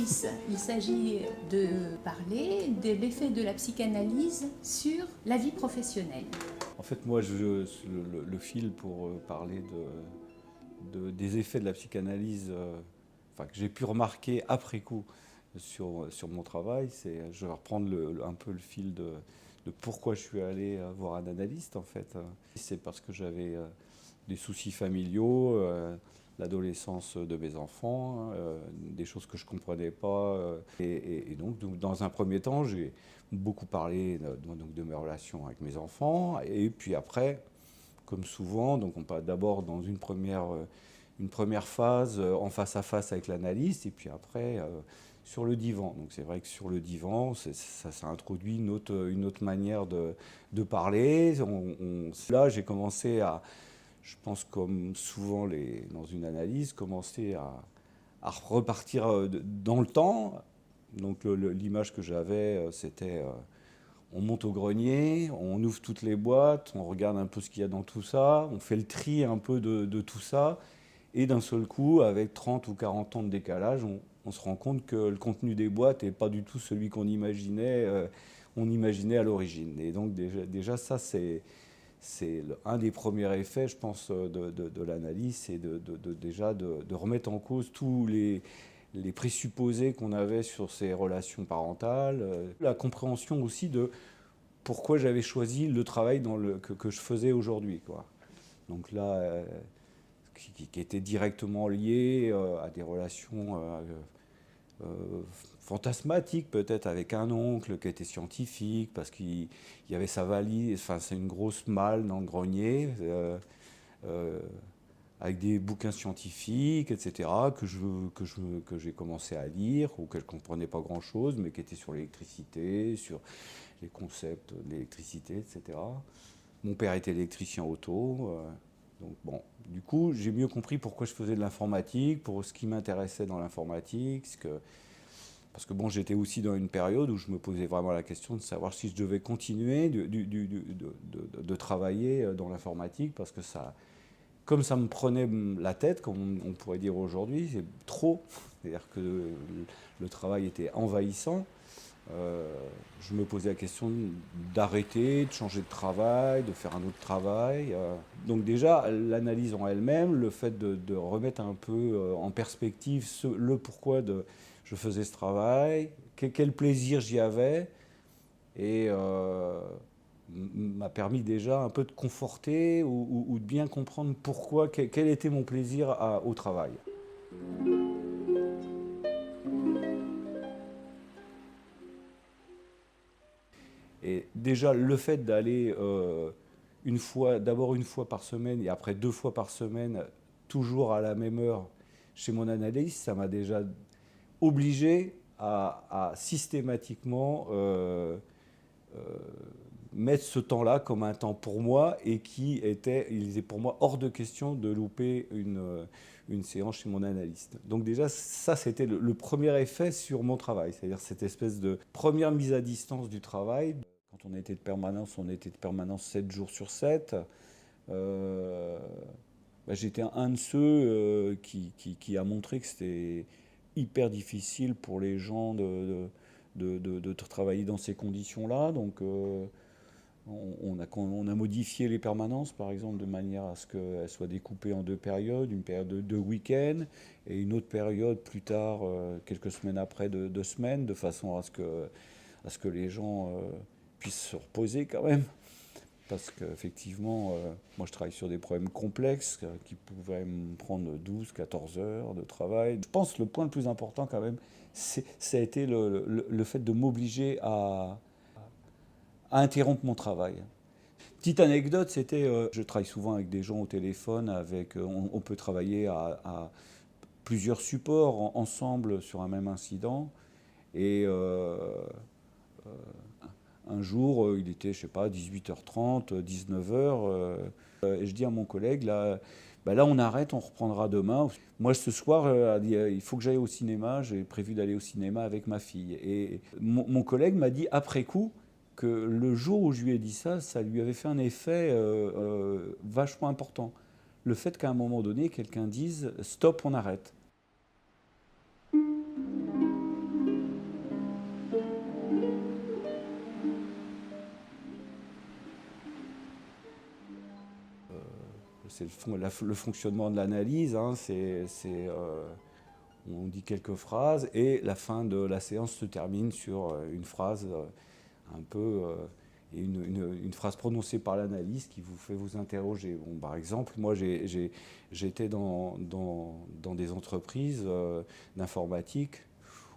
Alice. Il s'agit de parler de l'effet de la psychanalyse sur la vie professionnelle. En fait, moi, le fil pour parler des effets de la psychanalyse enfin, que j'ai pu remarquer après coup sur mon travail, je vais reprendre un peu le fil de pourquoi je suis allé voir un analyste, en fait. C'est parce que j'avais des soucis familiaux, l'adolescence de mes enfants, des choses que je ne comprenais pas. Et donc, dans un premier temps, j'ai beaucoup parlé donc, de mes relations avec mes enfants. Et puis après, comme souvent, donc on parle d'abord dans une première phase en face à face avec l'analyste, et puis après sur le divan. Donc c'est vrai que sur le divan, ça introduit une autre manière de parler. Là, j'ai commencé à, je pense comme souvent dans une analyse, commencer à repartir dans le temps. Donc l'image que j'avais, c'était on monte au grenier, on ouvre toutes les boîtes, on regarde un peu ce qu'il y a dans tout ça, on fait le tri un peu de tout ça, et d'un seul coup, avec 30 ou 40 ans de décalage, on se rend compte que le contenu des boîtes n'est pas du tout celui qu'on imaginait à l'origine. Et donc déjà ça, c'est un des premiers effets, je pense, de l'analyse, c'est déjà de remettre en cause tous les présupposés qu'on avait sur ces relations parentales, la compréhension aussi de pourquoi j'avais choisi le travail que je faisais aujourd'hui, quoi. Donc là, qui était directement lié à des relations euh, fantasmatiques, peut-être avec un oncle qui était scientifique, parce qu'il y avait sa valise, enfin c'est une grosse malle dans le grenier, euh, avec des bouquins scientifiques, etc., que j'ai commencé à lire, ou que je ne comprenais pas grand-chose, mais qui étaient sur l'électricité, sur les concepts de l'électricité, etc. Mon père était électricien auto, donc bon, du coup, j'ai mieux compris pourquoi je faisais de l'informatique, pour ce qui m'intéressait dans l'informatique, parce que bon, j'étais aussi dans une période où je me posais vraiment la question de savoir si je devais continuer de travailler dans l'informatique, parce que ça, comme ça me prenait la tête, comme on pourrait dire aujourd'hui, c'est trop. C'est-à-dire que le travail était envahissant. Je me posais la question d'arrêter, de changer de travail, de faire un autre travail. Donc déjà, l'analyse en elle-même, le fait de remettre un peu en perspective le pourquoi je faisais ce travail, quel plaisir j'y avais, et m'a permis déjà un peu de conforter ou de bien comprendre pourquoi, quel était mon plaisir au travail. Et déjà, le fait d'aller d'abord une fois par semaine et après 2 fois par semaine, toujours à la même heure chez mon analyste, ça m'a déjà obligé à systématiquement euh, mettre ce temps-là comme un temps pour moi et il était pour moi hors de question de louper une séance chez mon analyste. Donc déjà, ça, c'était le premier effet sur mon travail, c'est-à-dire cette espèce de première mise à distance du travail. Quand on était de permanence 7 jours sur 7. Euh, J'étais un de ceux qui a montré que c'était hyper difficile pour les gens de travailler dans ces conditions-là. Donc on a modifié les permanences, par exemple, de manière à ce qu'elles soient découpées en 2 périodes, une période de 2 week-ends et une autre période plus tard, quelques semaines après, de 2 semaines, de façon à ce que les gens puissent se reposer quand même. Parce qu'effectivement, moi je travaille sur des problèmes complexes qui pouvaient me prendre 12, 14 heures de travail. Je pense que le point le plus important quand même, ça a été le fait de m'obliger à interrompre mon travail. Petite anecdote, c'était, je travaille souvent avec des gens au téléphone, on peut travailler à plusieurs supports ensemble sur un même incident. Et un jour, il était, je sais pas, 18h30, 19h, et je dis à mon collègue, là, bah là on arrête, on reprendra demain. Moi ce soir, il faut que j'aille au cinéma, j'ai prévu d'aller au cinéma avec ma fille. Et mon collègue m'a dit après coup que le jour où je lui ai dit ça, ça lui avait fait un effet vachement important. Le fait qu'à un moment donné, quelqu'un dise stop, on arrête. le fonctionnement de l'analyse, hein, on dit quelques phrases et la fin de la séance se termine sur une phrase un peu et une phrase prononcée par l'analyste qui vous fait vous interroger. Bon, par exemple, moi j'étais dans des entreprises d'informatique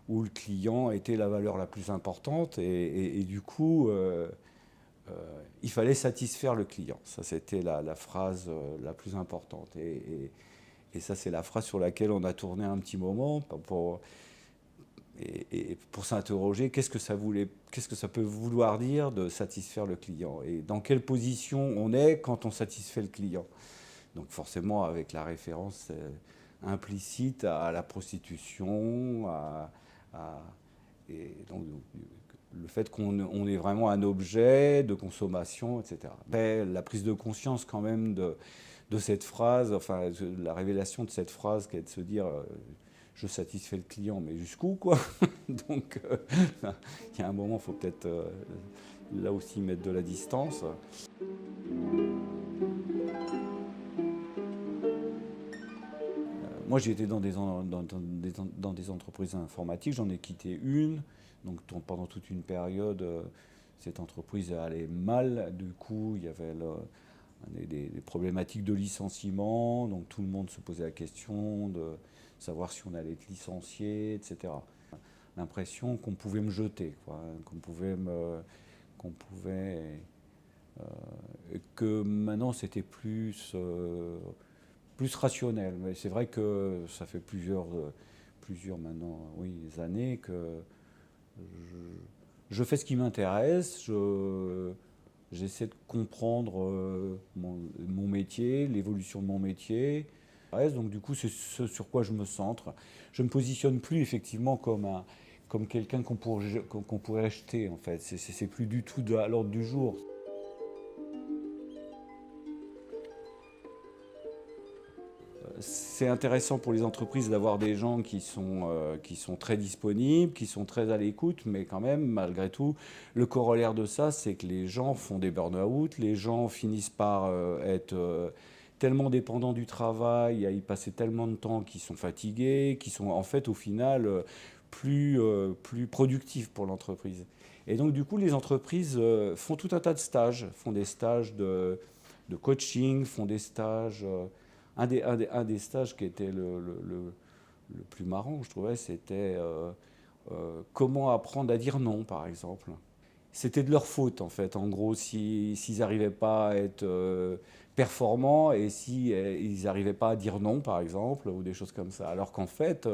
où le client était la valeur la plus importante et du coup il fallait satisfaire le client. Ça c'était la phrase la plus importante et ça c'est la phrase sur laquelle on a tourné un petit moment pour s'interroger qu'est-ce que ça peut vouloir dire de satisfaire le client et dans quelle position on est quand on satisfait le client. Donc forcément avec la référence implicite à la prostitution, et donc le fait qu'on est vraiment un objet de consommation, etc. Mais la prise de conscience quand même de cette phrase, enfin la révélation de cette phrase qui est de se dire je satisfais le client, mais jusqu'où quoi. Donc il y a un moment, il faut peut-être là aussi mettre de la distance. Moi j'ai été dans des entreprises informatiques, j'en ai quitté une, donc pendant toute une période cette entreprise allait mal, du coup il y avait des problématiques de licenciement, donc tout le monde se posait la question de savoir si on allait être licencié, etc. L'impression qu'on pouvait me jeter, quoi, que maintenant c'était plus rationnel. Mais c'est vrai que ça fait plusieurs maintenant, oui, années que je fais ce qui m'intéresse, j'essaie de comprendre mon métier, l'évolution de mon métier. Donc du coup, c'est ce sur quoi je me centre. Je ne me positionne plus effectivement comme quelqu'un qu'on pourrait acheter, en fait. C'est plus du tout à l'ordre du jour. C'est intéressant pour les entreprises d'avoir des gens qui sont très disponibles, qui sont très à l'écoute, mais quand même, malgré tout, le corollaire de ça, c'est que les gens font des burn-out, les gens finissent par être tellement dépendants du travail, à y passer tellement de temps qu'ils sont fatigués, qui sont en fait au final plus productifs pour l'entreprise. Et donc du coup, les entreprises font tout un tas de stages, font des stages de coaching, font des stages... Un des stages qui était le plus marrant, je trouvais, c'était comment apprendre à dire non, par exemple. C'était de leur faute, en fait. En gros, s'ils n'arrivaient pas à être performants et s'ils n'arrivaient pas à dire non, par exemple, ou des choses comme ça. Alors qu'en fait,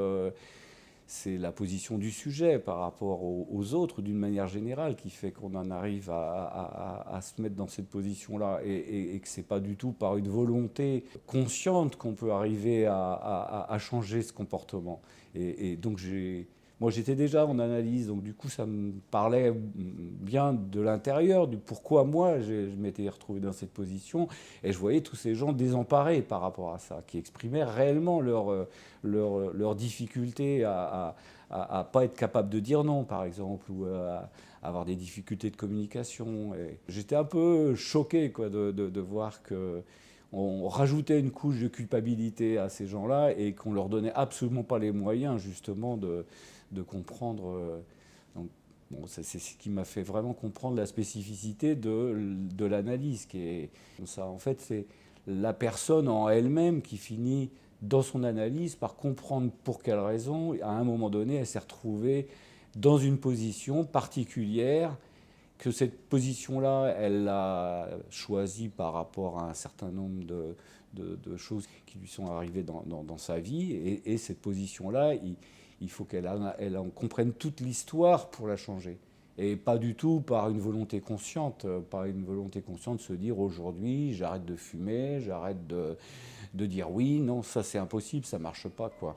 c'est la position du sujet par rapport aux autres, d'une manière générale, qui fait qu'on en arrive à se mettre dans cette position-là et que ce n'est pas du tout par une volonté consciente qu'on peut arriver à changer ce comportement. Et donc, moi, j'étais déjà en analyse, donc du coup, ça me parlait bien de l'intérieur, du pourquoi moi, je m'étais retrouvé dans cette position. Et je voyais tous ces gens désemparés par rapport à ça, qui exprimaient réellement leur difficulté à pas être capable de dire non, par exemple, ou à avoir des difficultés de communication. Et j'étais un peu choqué quoi, de voir que on rajoutait une couche de culpabilité à ces gens-là et qu'on leur donnait absolument pas les moyens, justement, de comprendre. Donc, bon, c'est ce qui m'a fait vraiment comprendre la spécificité de l'analyse. Ça, en fait, c'est la personne en elle-même qui finit dans son analyse par comprendre pour quelle raison, à un moment donné, elle s'est retrouvée dans une position particulière, que cette position-là, elle l'a choisie par rapport à un certain nombre de choses qui lui sont arrivées dans sa vie, et cette position-là, il faut qu'elle en comprenne toute l'histoire pour la changer. Et pas du tout par une volonté consciente, de se dire aujourd'hui j'arrête de fumer, j'arrête de dire oui, non, ça c'est impossible, ça marche pas quoi.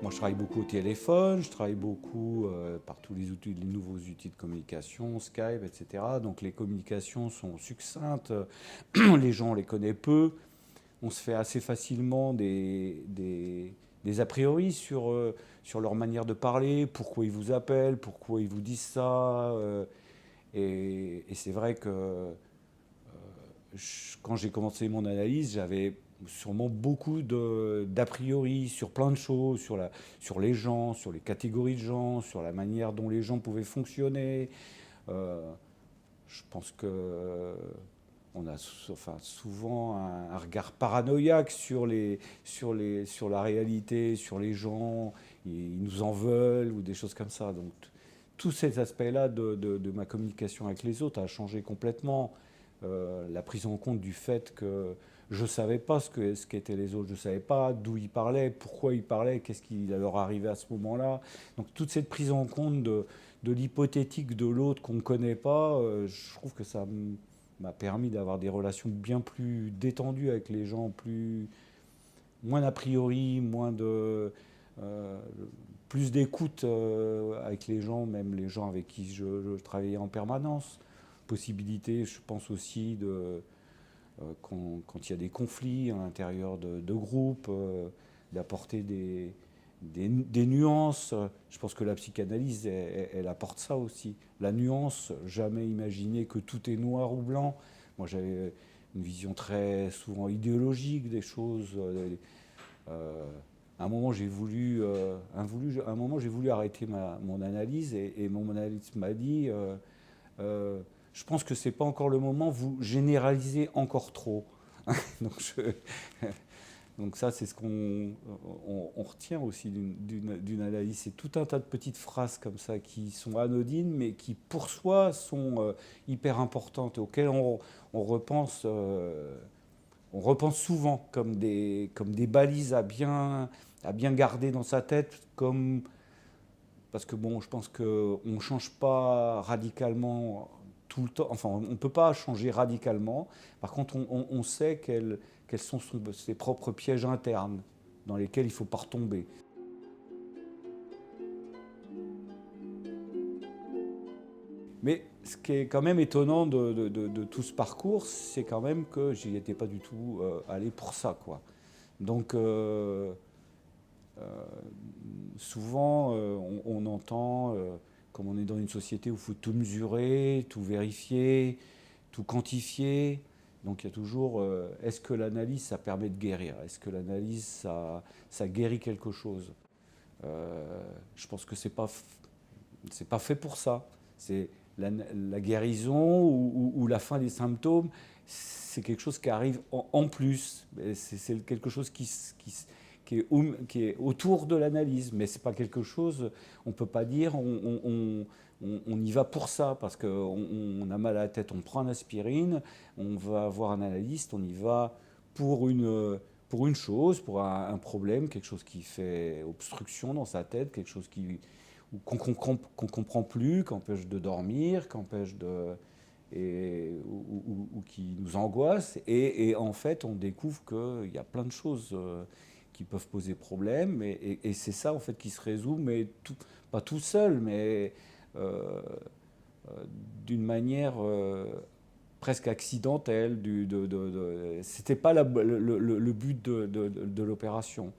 Moi je travaille beaucoup au téléphone, je travaille beaucoup par tous les nouveaux outils de communication, Skype, etc. Donc les communications sont succinctes, les gens les connaissent peu. On se fait assez facilement des des a priori sur leur manière de parler, pourquoi ils vous appellent, pourquoi ils vous disent ça. Et c'est vrai que quand j'ai commencé mon analyse, j'avais sûrement beaucoup d'a priori sur plein de choses, sur les gens, sur les catégories de gens, sur la manière dont les gens pouvaient fonctionner. Euh, je pense que on a enfin, souvent un regard paranoïaque sur la réalité, sur les gens. Ils nous en veulent ou des choses comme ça. Donc tous ces aspects-là de ma communication avec les autres a changé complètement. La prise en compte du fait que je ne savais pas ce qu'étaient les autres, je ne savais pas d'où ils parlaient, pourquoi ils parlaient, qu'est-ce qui leur arrivait à ce moment-là. Donc toute cette prise en compte de l'hypothétique de l'autre qu'on ne connaît pas, je trouve que ça m'a permis d'avoir des relations bien plus détendues avec les gens, moins d'a priori, euh, plus d'écoute avec les gens, même les gens avec qui je travaillais en permanence. Possibilité, je pense aussi, quand il y a des conflits à l'intérieur de groupes, d'apporter des nuances. Je pense que la psychanalyse, elle apporte ça aussi. La nuance, jamais imaginer que tout est noir ou blanc. Moi, j'avais une vision très souvent idéologique des choses. À un moment, un moment, j'ai voulu arrêter mon analyse et mon analyste m'a dit je pense que ce n'est pas encore le moment, vous généralisez encore trop. donc, donc ça, c'est ce qu'on retient aussi d'une analyse. C'est tout un tas de petites phrases comme ça qui sont anodines, mais qui pour soi sont hyper importantes, auxquelles on repense souvent comme des balises à bien garder dans sa tête, parce que bon, je pense qu'on ne change pas radicalement tout le temps. Enfin, on ne peut pas changer radicalement. Par contre, on sait quels sont ses propres pièges internes dans lesquels il ne faut pas retomber. Mais ce qui est quand même étonnant de tout ce parcours, c'est quand même que j'y étais pas du tout allé pour ça, quoi. Donc, souvent, on entend, comme on est dans une société où il faut tout mesurer, tout vérifier, tout quantifier. Donc il y a toujours, est-ce que l'analyse, ça permet de guérir? Est-ce que l'analyse, ça guérit quelque chose? Je pense que c'est pas fait pour ça. C'est la guérison ou la fin des symptômes, c'est quelque chose qui arrive en plus. C'est quelque chose qui est autour de l'analyse, mais c'est pas quelque chose, on peut pas dire on y va pour ça, parce qu'on a mal à la tête, on prend une aspirine, on va voir un analyste, on y va pour une chose, pour un problème, quelque chose qui fait obstruction dans sa tête, quelque chose qu'on comprend plus, qui empêche de dormir, ou qui nous angoisse. Et en fait, on découvre qu'il y a plein de choses qui peuvent poser problème. Et c'est ça, en fait, qui se résout, mais pas tout seul, mais d'une manière presque accidentelle. C'était pas le but de l'opération.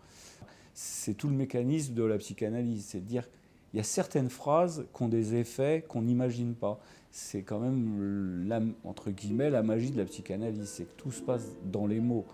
C'est tout le mécanisme de la psychanalyse, c'est de dire il y a certaines phrases qui ont des effets qu'on n'imagine pas. C'est quand même, entre guillemets, la magie de la psychanalyse, c'est que tout se passe dans les mots.